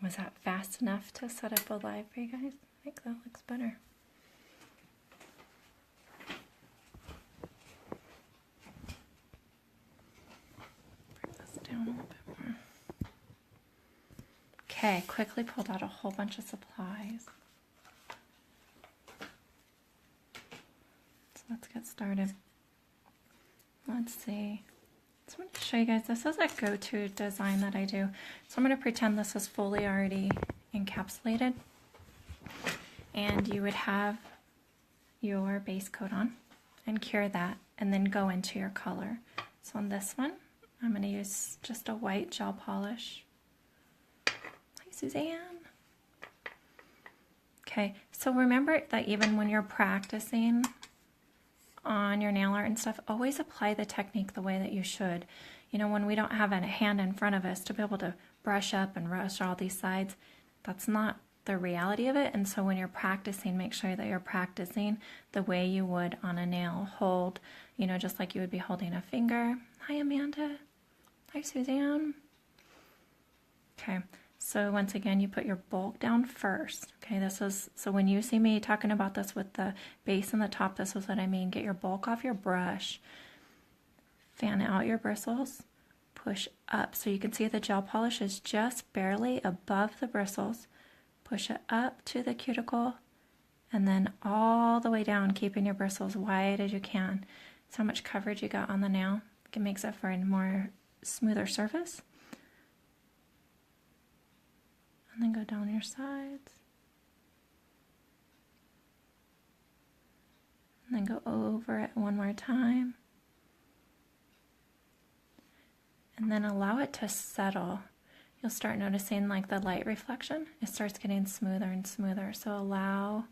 Was that fast enough to set up a live for you guys? I think that looks better. Bring this down a little bit more. Okay, quickly pulled out a whole bunch of supplies. So let's get started. Let's see. So I'm going to show you guys, this is a go-to design that I do. So I'm going to pretend this is fully already encapsulated. And you would have your base coat on and cure that and then go into your color. So on this one, I'm going to use just a white gel polish. Hi, Suzanne. Okay, so remember that even when you're practicing on your nail art and stuff, always apply the technique the way that you should. You know, when we don't have a hand in front of us to be able to brush up and rush all these sides, that's not the reality of it. And so when you're practicing, make sure that you're practicing the way you would on a nail. Hold, you know, just like you would be holding a finger. Hi, Amanda. Hi, Suzanne. Okay, so once again, you put your bulk down first. Okay, this is, so when you see me talking about this with the base and the top, this is what I mean. Get your bulk off your brush, fan out your bristles, push up. So you can see the gel polish is just barely above the bristles. Push it up to the cuticle and then all the way down, keeping your bristles wide as you can. So how much coverage you got on the nail. It makes it for a more smoother surface. And then go down your sides. And then go over it one more time. And then allow it to settle. You'll start noticing like the light reflection. It starts getting smoother and smoother. So allow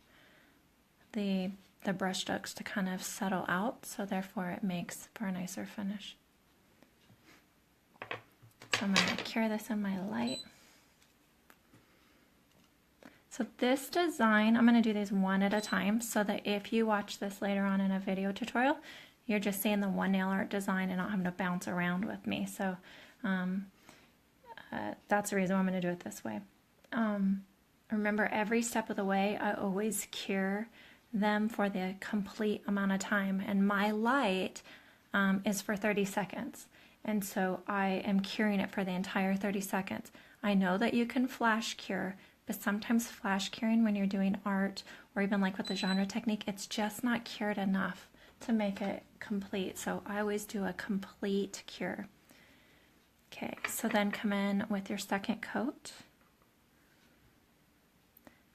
the brush strokes to kind of settle out. So therefore it makes for a nicer finish. So I'm going to cure this in my light. So this design, I'm going to do these one at a time so that if you watch this later on in a video tutorial, you're just seeing the one nail art design and not having to bounce around with me. So that's the reason why I'm going to do it this way. Remember, every step of the way, I always cure them for the complete amount of time. And my light is for 30 seconds. And so I am curing it for the entire 30 seconds. I know that you can flash cure, but sometimes flash curing when you're doing art or even like with the genre technique, it's just not cured enough to make it complete. So I always do a complete cure. Okay, so then come in with your second coat.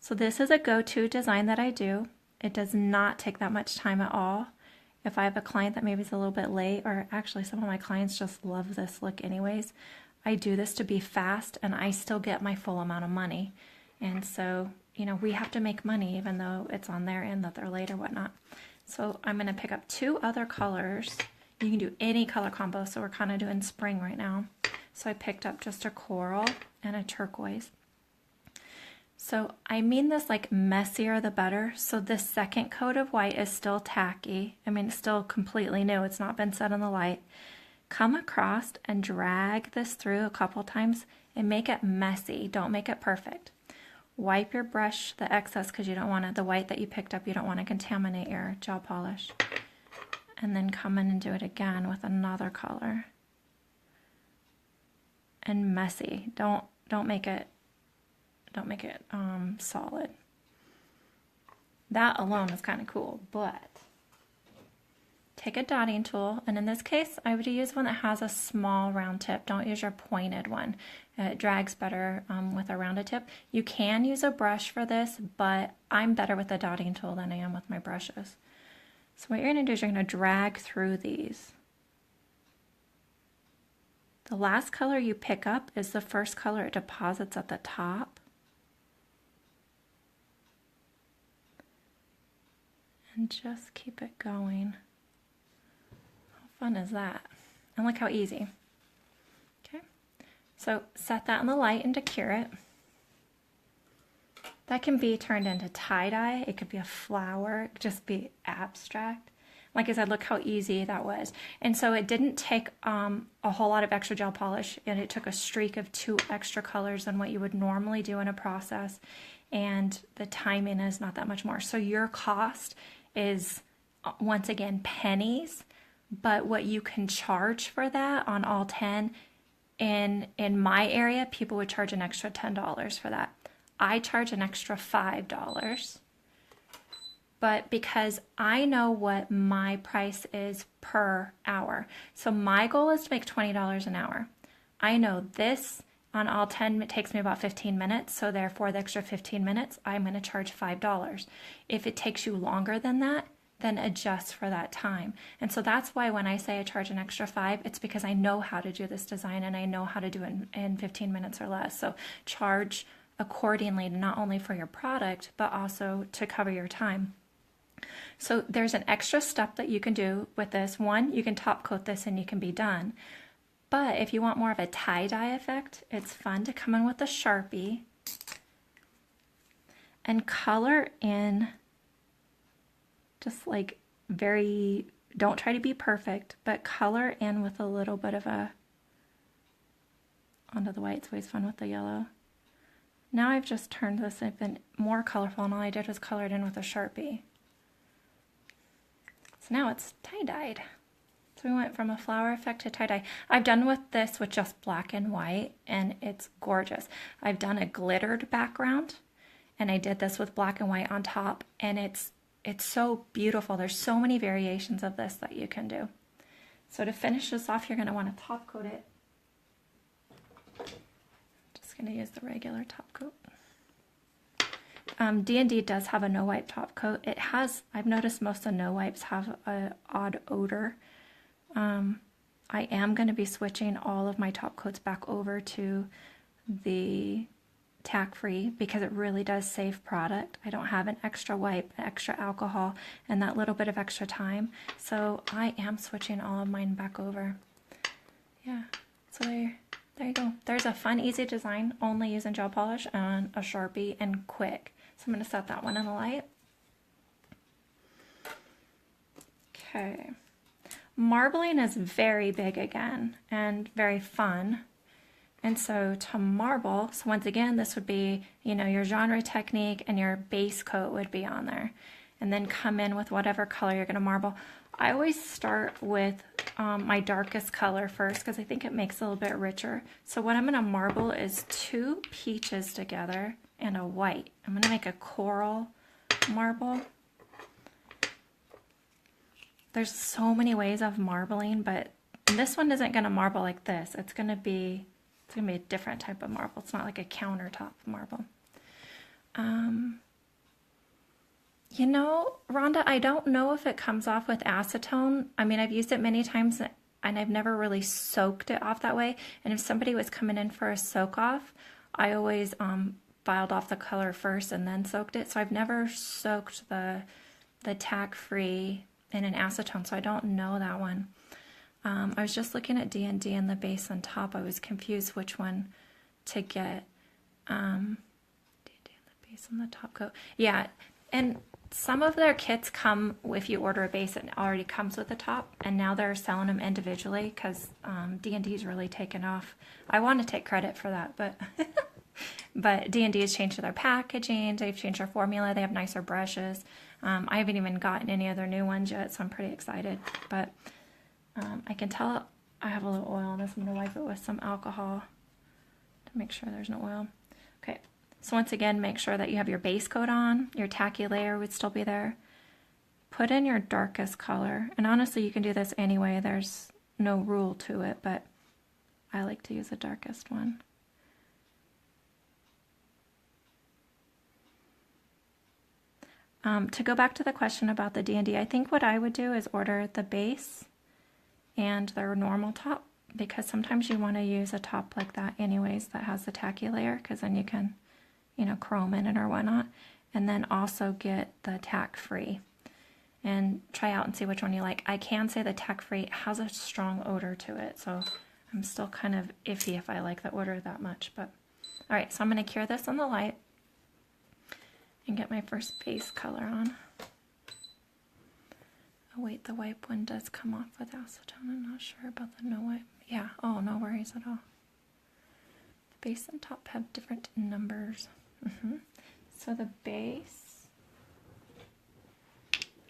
So this is a go-to design that I do. It does not take that much time at all. If I have a client that maybe is a little bit late, or actually some of my clients just love this look anyways, I do this to be fast and I still get my full amount of money. And so, you know, we have to make money even though it's on their end that they're late or whatnot. So I'm going to pick up two other colors. You can do any color combo, so we're kind of doing spring right now. So I picked up just a coral and a turquoise. So I mean this like messier the better. So this second coat of white is still tacky. I mean, it's still completely new. It's not been set in the light. Come across and drag this through a couple times and make it messy. Don't make it perfect. Wipe your brush, the excess, because you don't want it, the white that you picked up, you don't want to contaminate your gel polish. And then come in and do it again with another color. And messy. Don't make it solid. That alone is kind of cool, but take a dotting tool, and in this case, I would use one that has a small round tip. Don't use your pointed one. It drags better with a rounded tip. You can use a brush for this, but I'm better with a dotting tool than I am with my brushes. So what you're going to do is you're going to drag through these. The last color you pick up is the first color it deposits at the top. And just keep it going. How fun is that? And look how easy. Okay, so set that in the light and to cure it. That can be turned into tie-dye. It could be a flower. It could just be abstract. Like I said, look how easy that was. And so it didn't take a whole lot of extra gel polish, and it took a streak of 2 extra colors than what you would normally do in a process. And the timing is not that much more. So your cost is, once again, pennies, but what you can charge for that on all 10, in my area, people would charge an extra $10 for that. I charge an extra $5. But because I know what my price is per hour. So my goal is to make $20 an hour. I know this on all 10 it takes me about 15 minutes. So therefore the extra 15 minutes, I'm going to charge $5. If it takes you longer than that, then adjust for that time. And so that's why when I say I charge an extra $5, it's because I know how to do this design and I know how to do it in 15 minutes or less. So charge accordingly, not only for your product, but also to cover your time. So there's an extra step that you can do with this. One, you can top coat this and you can be done. But if you want more of a tie-dye effect, it's fun to come in with a Sharpie and color in just like very, don't try to be perfect, but color in with a little bit of a, onto the white. It's always fun with the yellow. Now I've just turned this even more colorful, and all I did was color it in with a Sharpie. So now it's tie-dyed. So we went from a flower effect to tie-dye. I've done with this with just black and white, and it's gorgeous. I've done a glittered background, and I did this with black and white on top, and it's so beautiful. There's so many variations of this that you can do. So to finish this off, you're going to want to top coat it. Just going to use the regular top coat. D&D does have a no wipe top coat. It has, I've noticed most of the no wipes have an odd odor. I am going to be switching all of my top coats back over to the tack-free because it really does save product. I don't have an extra wipe, extra alcohol, and that little bit of extra time. So I am switching all of mine back over. Yeah, so there you go. There's a fun, easy design, only using gel polish and a Sharpie and quick. So I'm going to set that one in the light. Okay. Marbling is very big again and very fun. And so to marble, so once again, this would be, you know, your genre technique and your base coat would be on there. And then come in with whatever color you're going to marble. I always start with my darkest color first because I think it makes it a little bit richer. So what I'm going to marble is 2 peaches together and a white. I'm going to make a coral marble. There's so many ways of marbling, but this one isn't going to marble like this. It's going to be a different type of marble. It's not like a countertop marble. You know, Rhonda, I don't know if it comes off with acetone. I mean, I've used it many times and I've never really soaked it off that way. And if somebody was coming in for a soak off, I always filed off the color first and then soaked it. So I've never soaked the tack-free in an acetone, so I don't know that one. I was just looking at D&D and the base on top. I was confused which one to get. D&D and the base on the top coat. Yeah, and some of their kits come, if you order a base, it already comes with the top, and now they're selling them individually because D&D's really taken off. I want to take credit for that, but but D&D has changed their packaging. They've changed their formula. They have nicer brushes. I haven't even gotten any of their new ones yet, so I'm pretty excited. But I can tell I have a little oil on this. I'm going to wipe it with some alcohol to make sure there's no oil. Okay, so once again, make sure that you have your base coat on. Your tacky layer would still be there. Put in your darkest color. And honestly, you can do this anyway. There's no rule to it, but I like to use the darkest one. To go back to the question about the D&D, I think what I would do is order the base and their normal top, because sometimes you want to use a top like that anyways that has the tacky layer, because then you can, you know, chrome in it or whatnot. And then also get the tack-free and try out and see which one you like. I can say the tack-free has a strong odor to it, so I'm still kind of iffy if I like the odor that much. But all right, so I'm going to cure this on the light and get my first base color on. Oh wait, the wipe one does come off with acetone. I'm not sure about the no wipe. Yeah, oh, no worries at all. The base and top have different numbers. So the base,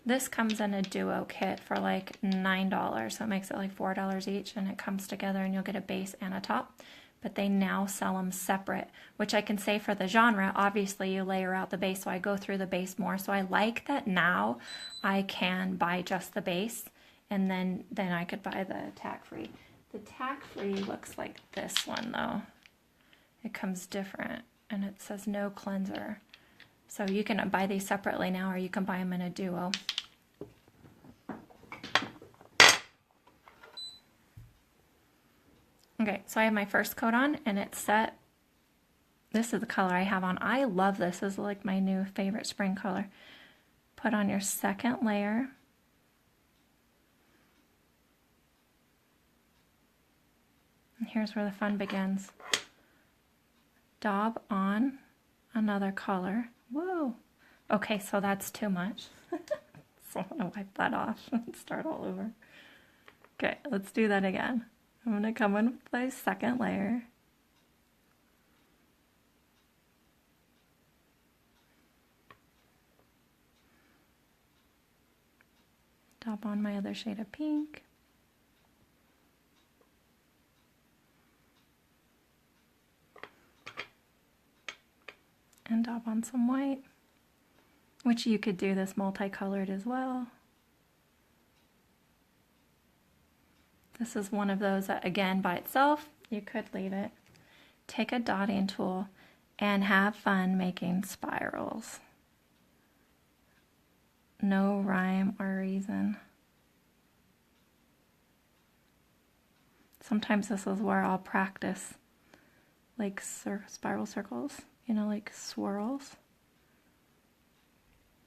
this comes in a duo kit for like $9, so it makes it like $4 each, and it comes together and you'll get a base and a top. But they now sell them separate, which I can say for the genre, obviously you layer out the base, so I go through the base more. So I like that now I can buy just the base, and then I could buy the tack-free. The tack-free looks like this one though. It comes different, and it says no cleanser. So you can buy these separately now, or you can buy them in a duo. Okay, so I have my first coat on, and it's set. This is the color I have on. I love this. This is like my new favorite spring color. Put on your second layer. And here's where the fun begins. Daub on another color. Whoa. Okay, so that's too much. So I'm going to wipe that off and start all over. Okay, let's do that again. I'm going to come in with my second layer. Dab on my other shade of pink. And dab on some white, which you could do this multicolored as well. This is one of those that, again, by itself, you could leave it. Take a dotting tool and have fun making spirals. No rhyme or reason. Sometimes this is where I'll practice like spiral circles, you know, like swirls,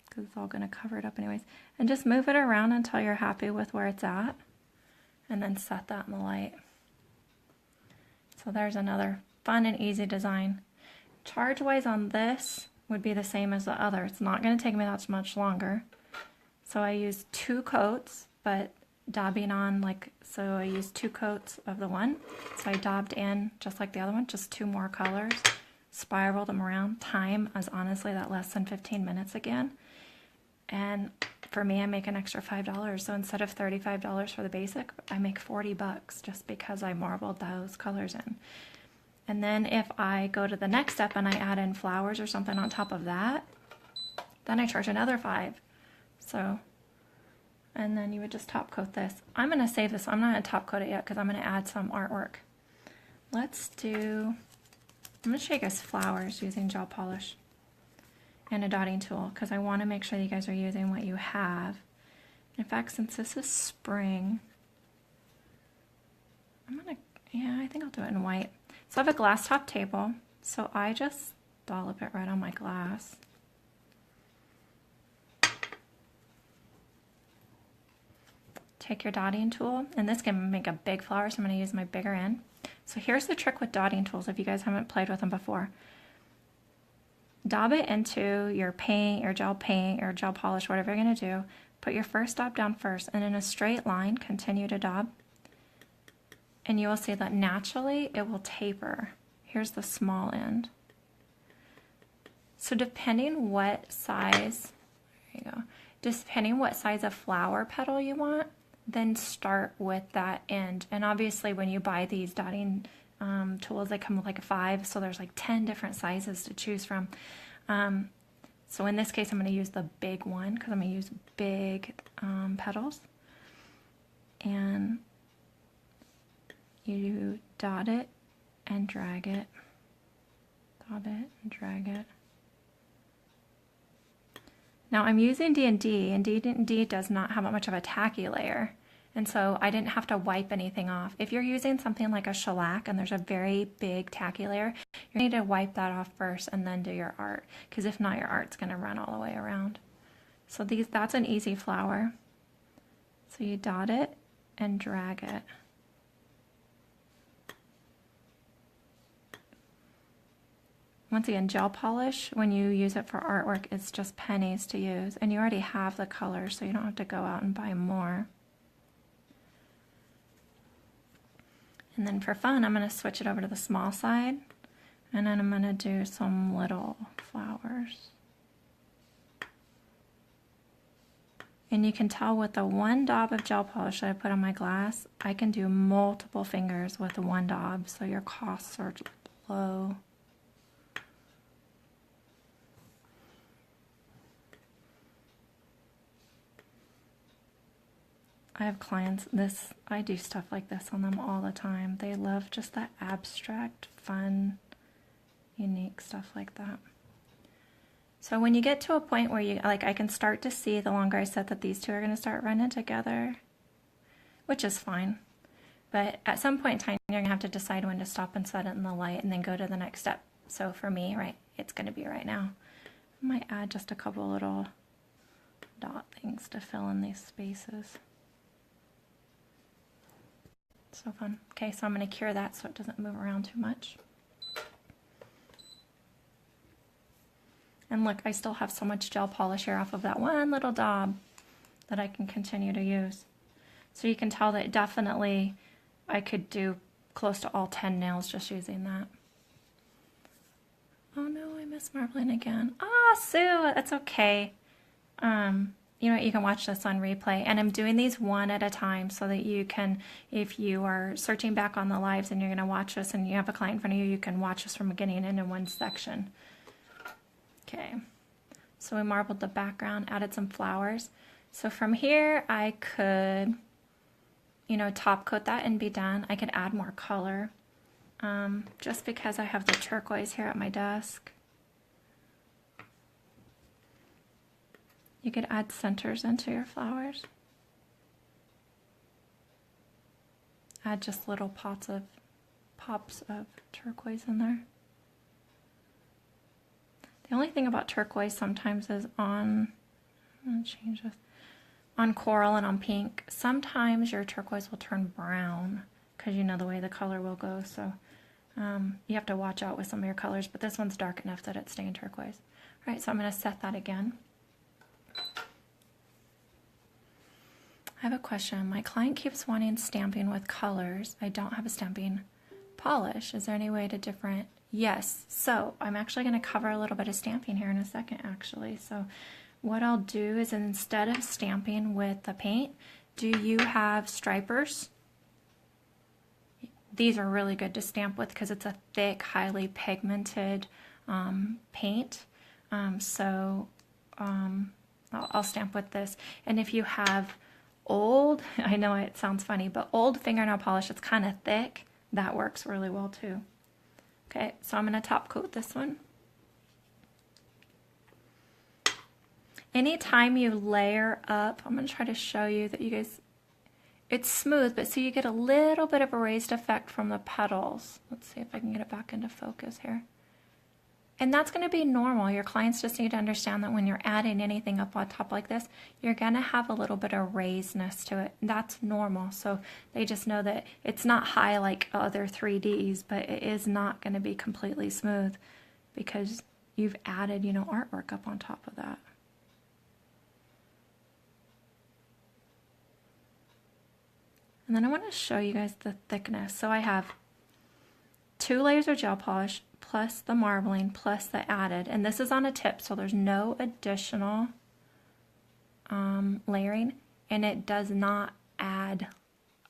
because it's all going to cover it up anyways. And just move it around until you're happy with where it's at, and then set that in the light. So there's another fun and easy design. Charge-wise on this would be the same as the other. It's not going to take me that much longer. So I use 2 coats, but dabbing on so I used 2 coats of the one. So I dabbed in just like the other one, just 2 more colors, spiraled them around. Time is honestly that less than 15 minutes again. And for me, I make an extra $5. So instead of $35 for the basic, I make $40 just because I marbled those colors in. And then if I go to the next step and I add in flowers or something on top of that, then I charge another $5. So, and then you would just top coat this. I'm going to save this. I'm not going to top coat it yet because I'm going to add some artwork. I'm going to show you guys flowers using gel polish and a dotting tool, because I want to make sure that you guys are using what you have. In fact, since this is spring, I think I'll do it in white. So I have a glass top table, so I just dollop it right on my glass. Take your dotting tool, and this can make a big flower, so I'm going to use my bigger end. So here's the trick with dotting tools if you guys haven't played with them before. Dab it into your paint, your gel polish, whatever you're going to do. Put your first dab down first, and in a straight line, continue to dab. And you will see that naturally it will taper. Here's the small end. So depending what size, there you go, depending what size of flower petal you want, then start with that end. And obviously when you buy these dotting tools, they come with like a 5, so there's like 10 different sizes to choose from. So in this case, I'm going to use the big one because I'm going to use big petals. And you dot it and drag it. Dot it and drag it. Now I'm using D&D, and D&D does not have much of a tacky layer, and so I didn't have to wipe anything off. If you're using something like a shellac and there's a very big tacky layer, you need to wipe that off first and then do your art, because if not, your art's going to run all the way around. So that's an easy flower. So you dot it and drag it. once again, gel polish, when you use it for artwork, it's just pennies to use. And you already have the colors, so you don't have to go out and buy more. And then for fun, I'm going to switch it over to the small side. And then I'm going to do some little flowers. And you can tell with the one daub of gel polish that I put on my glass, I can do multiple fingers with the one daub, so your costs are low. I have clients, I do stuff like this on them all the time. They love just that abstract, fun, unique stuff like that. So when you get to a point where you, like, I can start to see the longer I set that these two are going to start running together, which is fine. But at some point in time, you're going to have to decide when to stop and set it in the light and then go to the next step. So for me, right, it's going to be right now. I might add just a couple little dot things to fill in these spaces. So fun. Okay, so I'm going to cure that so it doesn't move around too much. And look, I still have so much gel polish here off of that one little daub that I can continue to use. So you can tell that definitely I could do close to all 10 nails just using that. Oh no, I missed marbling again. Ah, Sue, that's okay. You know what, you can watch this on replay, and I'm doing these one at a time so that you can, if you are searching back on the lives and you're going to watch this and you have a client in front of you, you can watch this from beginning and in one section. Okay, so we marbled the background, added some flowers. So from here I could, you know, top coat that and be done. I could add more color just because I have the turquoise here at my desk. You could add centers into your flowers. Add just little pops of turquoise in there. The only thing about turquoise sometimes is on, I'm going to change this, on coral and on pink, sometimes your turquoise will turn brown because you know the way the color will go. So you have to watch out with some of your colors, but this one's dark enough that it's staying turquoise. All right, so I'm going to set that again. I have a question. My client keeps wanting stamping with colors. I don't have a stamping polish. Is there any way to different? Yes. So I'm actually going to cover a little bit of stamping here in a second, actually. So what I'll do is instead of stamping with the paint, do you have stripers? These are really good to stamp with because it's a thick, highly pigmented paint. I'll stamp with this. And if you have old, I know it sounds funny, but old fingernail polish that's kind of thick, that works really well too. Okay, so I'm going to top coat this one. Anytime you layer up, I'm going to try to show you that you guys, it's smooth, but so you get a little bit of a raised effect from the petals. Let's see if I can get it back into focus here. And that's going to be normal. Your clients just need to understand that when you're adding anything up on top like this, you're going to have a little bit of raisedness to it. That's normal. So they just know that it's not high like other 3Ds, but it is not going to be completely smooth because you've added, you know, artwork up on top of that. And then I want to show you guys the thickness. So I have 2 layers of gel polish, plus the marbling, plus the added. And this is on a tip, so there's no additional layering, and it does not add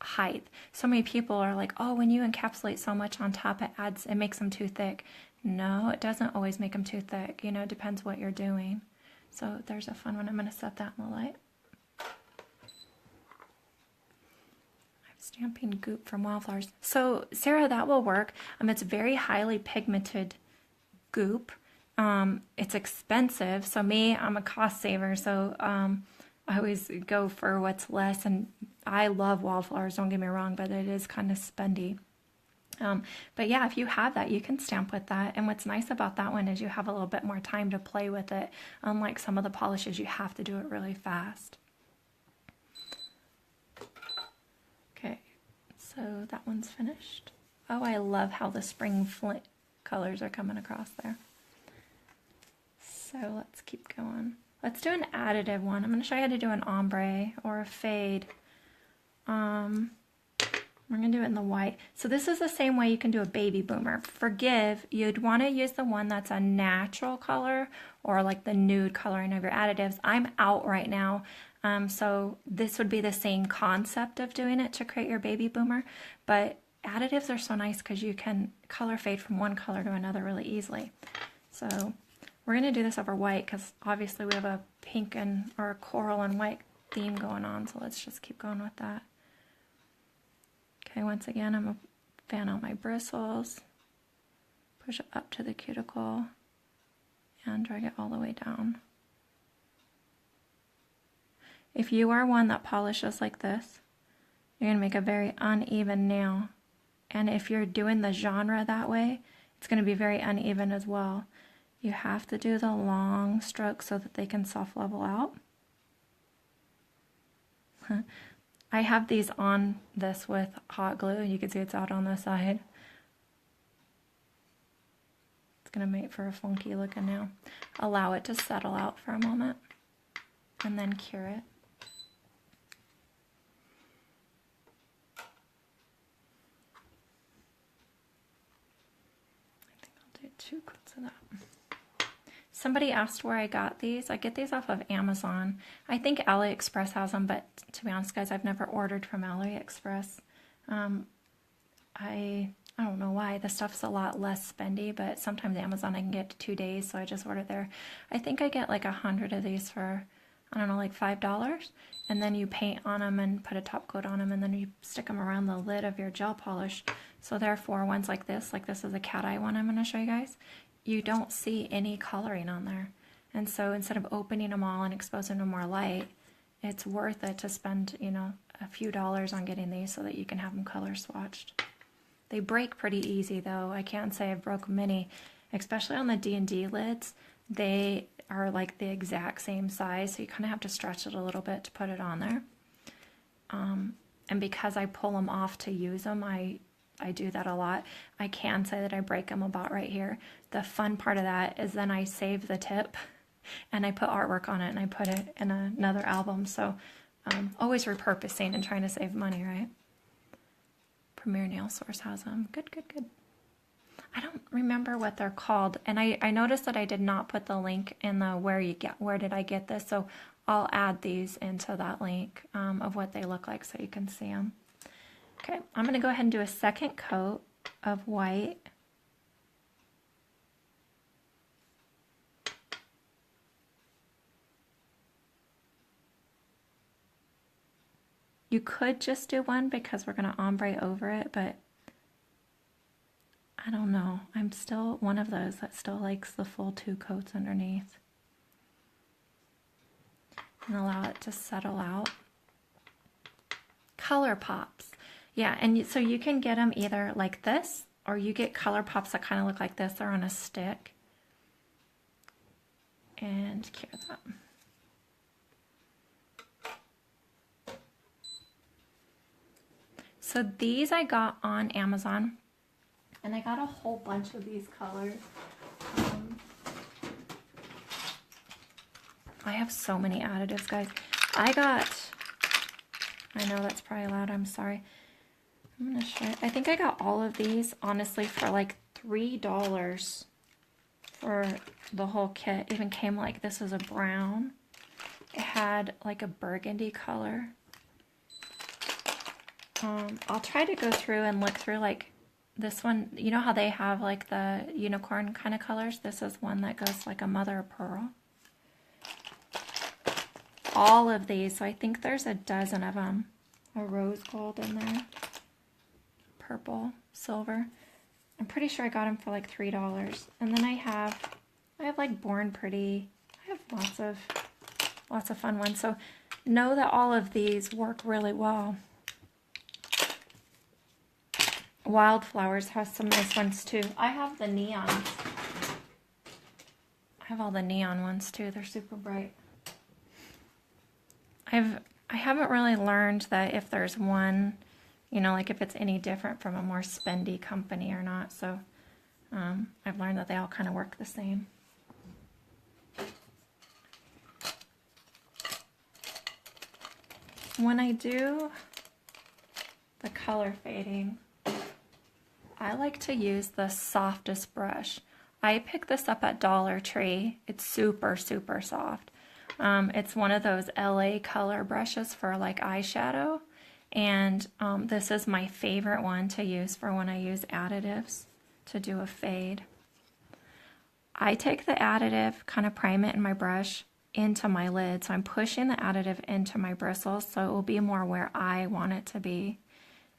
height. So many people are like, oh, when you encapsulate so much on top, it makes them too thick. No, it doesn't always make them too thick. You know, it depends what you're doing. So there's a fun one. I'm going to set that in the light. Stamping goop from Wildflowers. So Sarah, that will work. It's very highly pigmented goop. It's expensive. So me, I'm a cost saver. So I always go for what's less. And I love Wildflowers, don't get me wrong, but it is kind of spendy. But yeah, if you have that, you can stamp with that. And what's nice about that one is you have a little bit more time to play with it. Unlike some of the polishes, you have to do it really fast. Okay, so that one's finished. Oh, I love how the spring flint colors are coming across there. So let's keep going. Let's do an additive one. I'm going to show you how to do an ombre or a fade. We're going to do it in the white. So this is the same way you can do a baby boomer. Forgive, you'd want to use the one that's a natural color or like the nude coloring of your additives. I'm out right now, so this would be the same concept of doing it to create your baby boomer, but additives are so nice because you can color fade from one color to another really easily. So we're going to do this over white because obviously we have a pink and or a coral and white theme going on, so let's just keep going with that. Okay, once again, I'm going to fan out my bristles, push it up to the cuticle, and drag it all the way down. If you are one that polishes like this, you're going to make a very uneven nail. And if you're doing the genre that way, it's going to be very uneven as well. You have to do the long strokes so that they can soft level out. I have these on this with hot glue. You can see it's out on the side. It's going to make for a funky looking nail. Allow it to settle out for a moment and then cure it. I think I'll do 2 coats of that. Somebody asked where I got these. I get these off of Amazon. I think AliExpress has them, but to be honest, guys, I've never ordered from AliExpress. I don't know why. The stuff's a lot less spendy, but sometimes Amazon I can get to 2 days, so I just ordered there. I think I get like 100 of these for, I don't know, like $5. And then you paint on them and put a top coat on them, and then you stick them around the lid of your gel polish. So therefore, ones like this is a cat eye one I'm going to show you guys. You don't see any coloring on there. And so instead of opening them all and exposing them to more light, it's worth it to spend, you know, a few dollars on getting these so that you can have them color swatched. They break pretty easy though. I can't say I've broken many, especially on the D&D lids. They are like the exact same size, so you kind of have to stretch it a little bit to put it on there. And because I pull them off to use them, I do that a lot. I can say that I break them about right here. The fun part of that is then I save the tip and I put artwork on it and I put it in another album. So always repurposing and trying to save money, right? Premier Nail Source has them. Good, good, good. I don't remember what they're called. And I noticed that I did not put the link in the where did I get this. So I'll add these into that link of what they look like so you can see them. Okay, I'm going to go ahead and do a second coat of white. You could just do one because we're going to ombre over it, but I don't know. I'm still one of those that still likes the full 2 coats underneath. And allow it to settle out. Color pops. Yeah, and so you can get them either like this, or you get color pops that kind of look like this. They're on a stick. And cure that. So these I got on Amazon, and I got a whole bunch of these colors. I have so many additives, guys. I know that's probably loud, I'm sorry. I'm gonna show you. I think I got all of these, honestly, for like $3 for the whole kit. It even came like, this is a brown. It had like a burgundy color. I'll try to go through and look through like this one. You know how they have like the unicorn kind of colors? This is one that goes like a mother of pearl. All of these, so I think there's a dozen of them. A rose gold in there. Purple, silver. I'm pretty sure I got them for like $3. And then I have like Born Pretty. I have lots of fun ones. So know that all of these work really well. Wildflowers has some nice ones too. I have the neons. I have all the neon ones too. They're super bright. I haven't really learned that if there's one, you know, like if it's any different from a more spendy company or not. So I've learned that they all kind of work the same. When I do the color fading, I like to use the softest brush. I picked this up at Dollar Tree. It's super, super soft. It's one of those LA color brushes for like eyeshadow. And this is my favorite one to use for when I use additives to do a fade. I take the additive, kind of prime it in my brush into my lid. So I'm pushing the additive into my bristles so it will be more where I want it to be.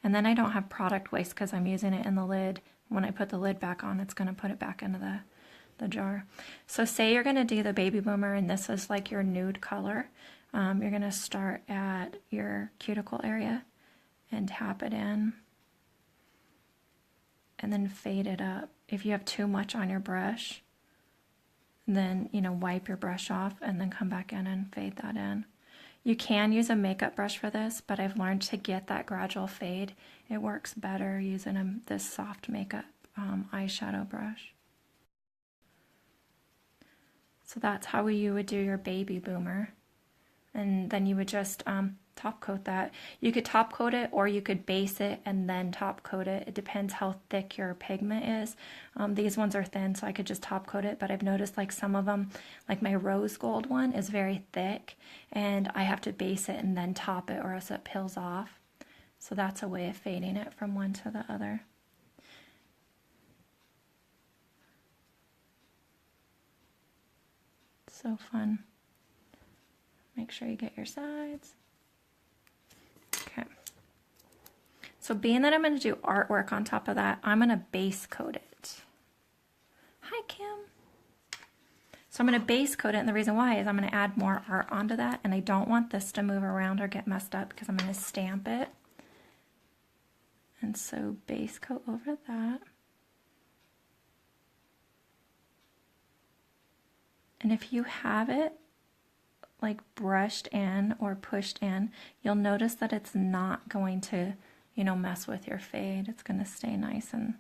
And then I don't have product waste because I'm using it in the lid. When I put the lid back on, it's going to put it back into the jar. So say you're going to do the baby boomer and this is like your nude color. You're going to start at your cuticle area and tap it in and then fade it up. If you have too much on your brush, then, you know, wipe your brush off and then come back in and fade that in. You can use a makeup brush for this, but I've learned to get that gradual fade. It works better using this soft makeup eyeshadow brush. So that's how you would do your baby boomer. And then you would just top coat that. You could top coat it or you could base it and then top coat it. It depends how thick your pigment is. These ones are thin, so I could just top coat it, but I've noticed like some of them, like my rose gold one is very thick and I have to base it and then top it or else it peels off. So that's a way of fading it from one to the other. So fun. Make sure you get your sides. Okay. So being that I'm going to do artwork on top of that, I'm going to base coat it. Hi, Kim. So I'm going to base coat it, and the reason why is I'm going to add more art onto that, and I don't want this to move around or get messed up because I'm going to stamp it. And so base coat over that. And if you have it like brushed in or pushed in, you'll notice that it's not going to, you know, mess with your fade. It's going to stay nice and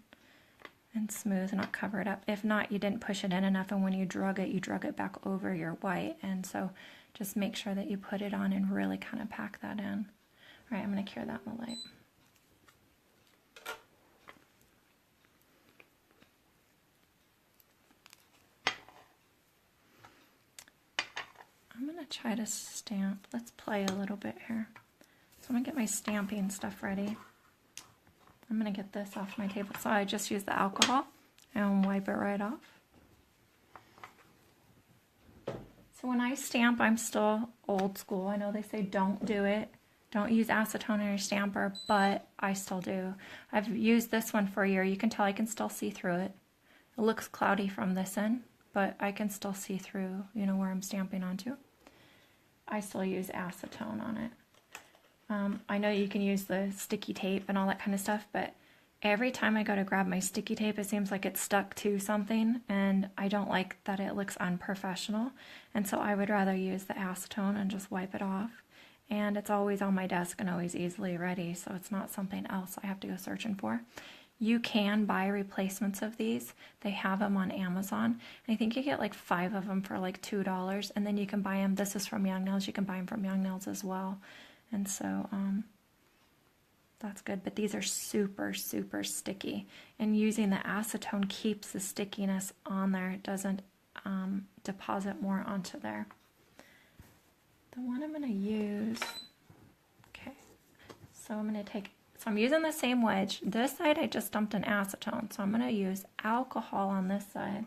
smooth and not cover it up. If not, you didn't push it in enough, and when you drug it back over your white. And so just make sure that you put it on and really kind of pack that in. All right, I'm going to cure that in the light. I'm going to try to stamp. Let's play a little bit here. So I'm going to get my stamping stuff ready. I'm going to get this off my table. So I just use the alcohol and wipe it right off. So when I stamp, I'm still old school. I know they say don't do it. Don't use acetone in your stamper, but I still do. I've used this one for a year. You can tell I can still see through it. It looks cloudy from this end, but I can still see through, you know, where I'm stamping onto. I still use acetone on it. I know you can use the sticky tape and all that kind of stuff, but every time I go to grab my sticky tape, it seems like it's stuck to something, and I don't like that it looks unprofessional. And so I would rather use the acetone and just wipe it off. And it's always on my desk and always easily ready, so it's not something else I have to go searching for. You can buy replacements of these. They have them on Amazon. I think you get like 5 of them for like $2, and then you can buy them. This is from Young Nails. You can buy them from Young Nails as well. And so that's good. But these are super, super sticky. And using the acetone keeps the stickiness on there. It doesn't deposit more onto there. The one I'm going to use, okay, so I'm going to take, so I'm using the same wedge. This side I just dumped an acetone, so I'm going to use alcohol on this side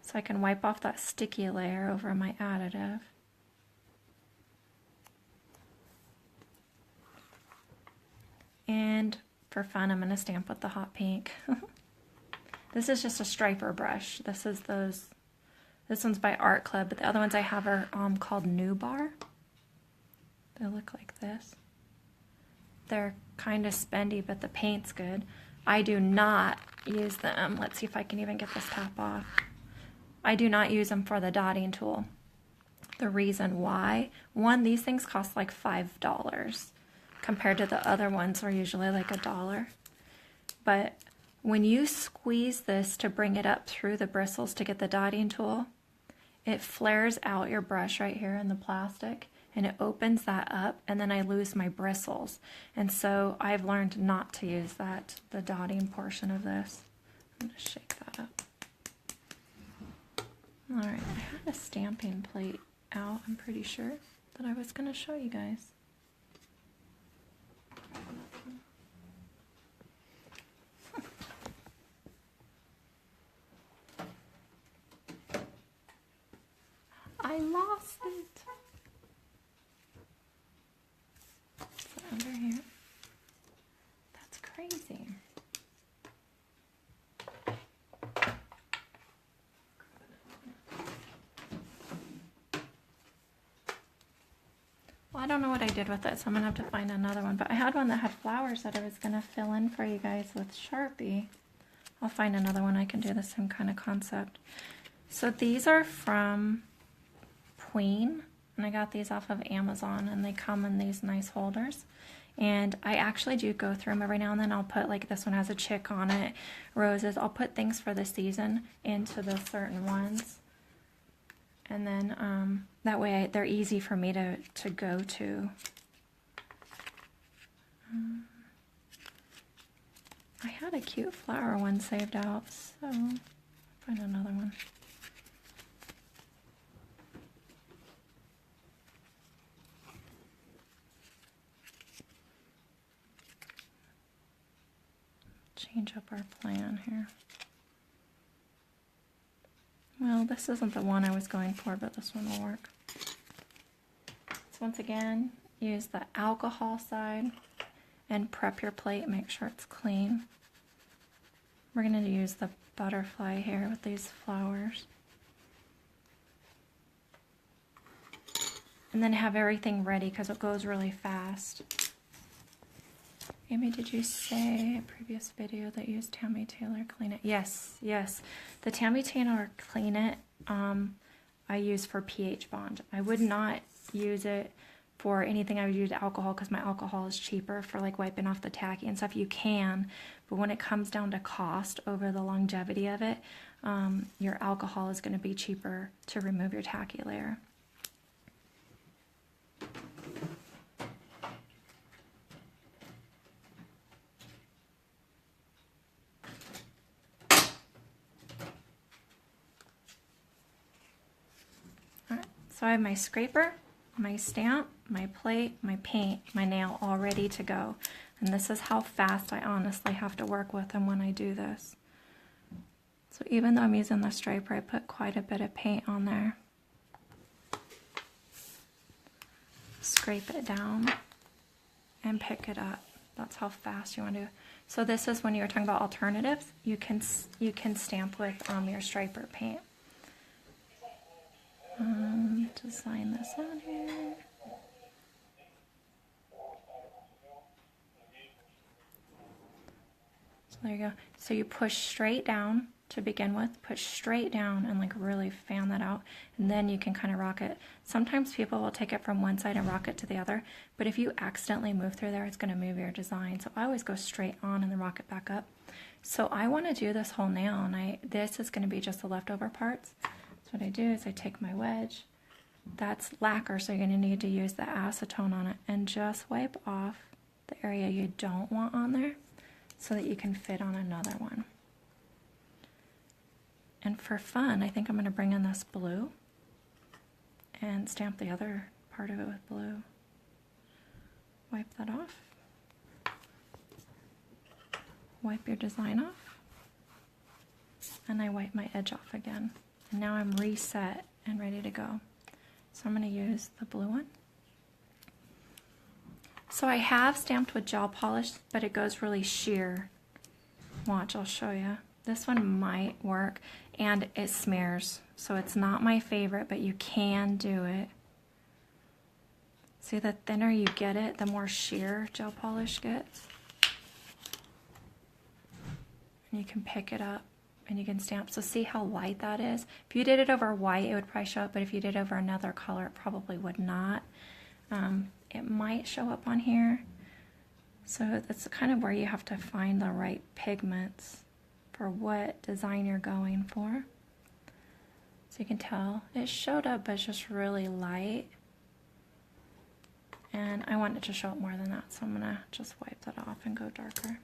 so I can wipe off that sticky layer over my additive. And for fun, I'm going to stamp with the hot pink. This is just a striper brush. This one's by Art Club, but the other ones I have are called New Bar. They look like this. They're kind of spendy, but the paint's good. I do not use them. Let's see if I can even get this top off. I do not use them for the dotting tool. The reason why, one, these things cost like $5 compared to the other ones are usually like $1. But when you squeeze this to bring it up through the bristles to get the dotting tool, it flares out your brush right here in the plastic, and it opens that up, and then I lose my bristles. And so I've learned not to use that, the dotting portion of this. I'm going to shake that up. All right, I had a stamping plate out, I'm pretty sure, that I was going to show you guys. I lost it. Is it under here? That's crazy. Well, I don't know what I did with it, so I'm going to have to find another one. But I had one that had flowers that I was going to fill in for you guys with Sharpie. I'll find another one I can do the same kind of concept. So these are from Queen, and I got these off of Amazon, and they come in these nice holders. And I actually do go through them every now and then. I'll put, like, this one has a chick on it, roses. I'll put things for the season into the certain ones, and then that way they're easy for me to go to. I had a cute flower one saved out, so I'll find another one. Change up our plan here. Well, this isn't the one I was going for, but this one will work. So once again, use the alcohol side and prep your plate, make sure it's clean. We're going to use the butterfly here with these flowers. And then have everything ready because it goes really fast. Amy, did you say in a previous video that you used Tammy Taylor Clean It? Yes, yes. The Tammy Taylor Clean It I use for pH bond. I would not use it for anything. I would use alcohol because my alcohol is cheaper for like wiping off the tacky and stuff. You can, but when it comes down to cost over the longevity of it, your alcohol is going to be cheaper to remove your tacky layer. So I have my scraper, my stamp, my plate, my paint, my nail all ready to go. And this is how fast I honestly have to work with them when I do this. So even though I'm using the striper, I put quite a bit of paint on there. Scrape it down and pick it up. That's how fast you want to. So this is when you were talking about alternatives. You can stamp with your striper paint. Design this out here. So there you go. So you push straight down to begin with, push straight down and like really fan that out, and then you can kind of rock it. Sometimes people will take it from one side and rock it to the other, but if you accidentally move through there, it's going to move your design. So I always go straight on and then rock it back up. So I want to do this whole nail, and this is going to be just the leftover parts. So what I do is I take my wedge, that's lacquer, so you're going to need to use the acetone on it, and just wipe off the area you don't want on there so that you can fit on another one. And for fun, I think I'm going to bring in this blue and stamp the other part of it with blue. Wipe that off. Wipe your design off. And I wipe my edge off again. And now I'm reset and ready to go. So I'm going to use the blue one. So I have stamped with gel polish, but it goes really sheer. Watch, I'll show you. This one might work, and it smears. So it's not my favorite, but you can do it. See, the thinner you get it, the more sheer gel polish gets. And you can pick it up. And you can stamp. So see how light that is? If you did it over white, it would probably show up, but if you did it over another color, it probably would not. It might show up on here. So that's kind of where you have to find the right pigments for what design you're going for. So you can tell it showed up, but it's just really light. And I want it to show up more than that, so I'm gonna just wipe that off and go darker.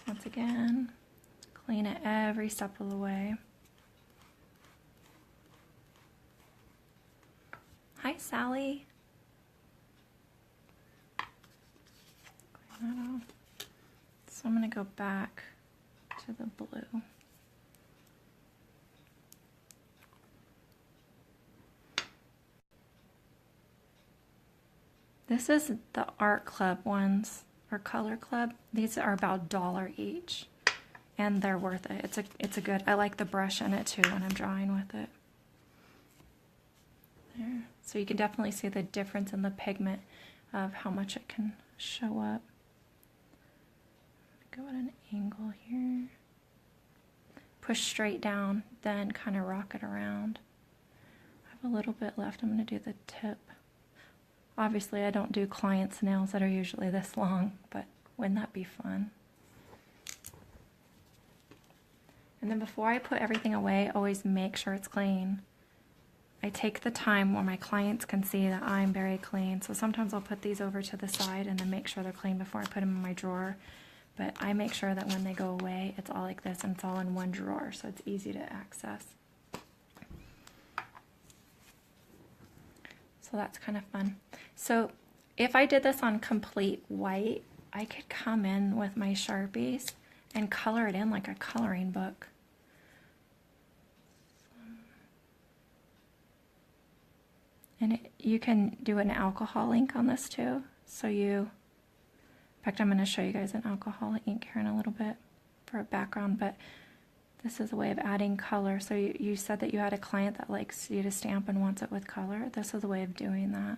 Once again, clean it every step of the way. Hi, Sally. Clean that off. So I'm gonna go back to the blue. This is the Art Club ones, or Color Club. These are about $1 each, and they're worth it. It's a good, I like the brush in it too when I'm drawing with it. There. So you can definitely see the difference in the pigment of how much it can show up. Go at an angle here. Push straight down, then kind of rock it around. I have a little bit left. I'm going to do the tip. Obviously, I don't do clients' nails that are usually this long, but wouldn't that be fun? And then before I put everything away, always make sure it's clean. I take the time where my clients can see that I'm very clean. So sometimes I'll put these over to the side and then make sure they're clean before I put them in my drawer. But I make sure that when they go away, it's all like this and it's all in one drawer, so it's easy to access. So that's kind of fun. So if I did this on complete white, I could come in with my Sharpies and color it in like a coloring book. And you can do an alcohol ink on this too. So in fact, I'm going to show you guys an alcohol ink here in a little bit for a background, but this is a way of adding color. So you said that you had a client that likes you to stamp and wants it with color. This is a way of doing that.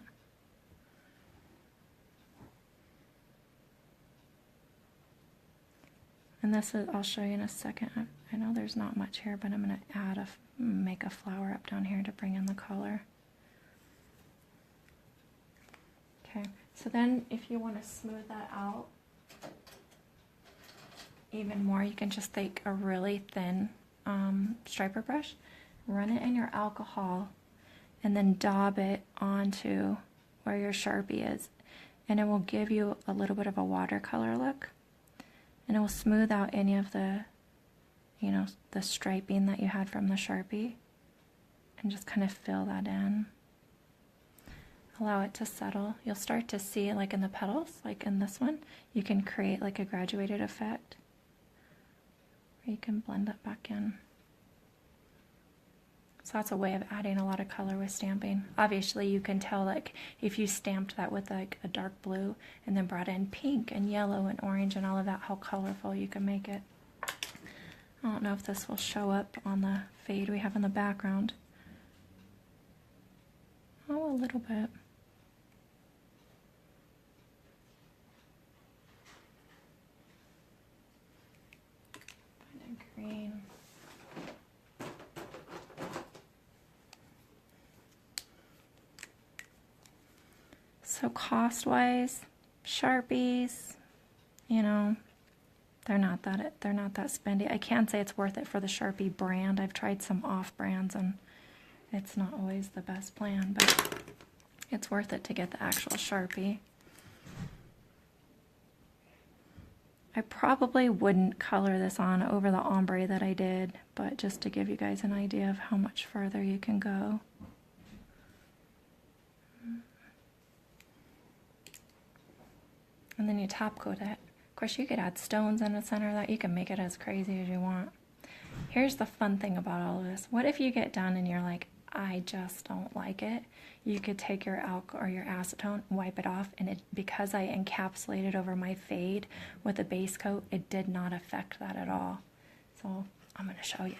And this is, I'll show you in a second. I know there's not much here, but I'm going to make a flower up down here to bring in the color. Okay, so then if you want to smooth that out even more, you can just take a really thin striper brush, run it in your alcohol, and then daub it onto where your Sharpie is. And it will give you a little bit of a watercolor look. And it will smooth out any of the, the striping that you had from the Sharpie. And just kind of fill that in. Allow it to settle. You'll start to see, like in the petals, like in this one, you can create like a graduated effect. Or you can blend it back in. So that's a way of adding a lot of color with stamping. Obviously you can tell, like if you stamped that with like a dark blue and then brought in pink and yellow and orange and all of that, how colorful you can make it. I don't know if this will show up on the fade we have in the background. Oh, a little bit. Find a green. So cost-wise, Sharpies, they're not that spendy. I can say it's worth it for the Sharpie brand. I've tried some off-brands and it's not always the best plan, but it's worth it to get the actual Sharpie. I probably wouldn't color this on over the ombre that I did, but just to give you guys an idea of how much further you can go. And then you top coat it. Of course, you could add stones in the center of that. You can make it as crazy as you want. Here's the fun thing about all of this. What if you get done and you're like, I just don't like it? You could take your alcohol or your acetone, wipe it off, and because I encapsulated over my fade with a base coat, it did not affect that at all. So I'm going to show you.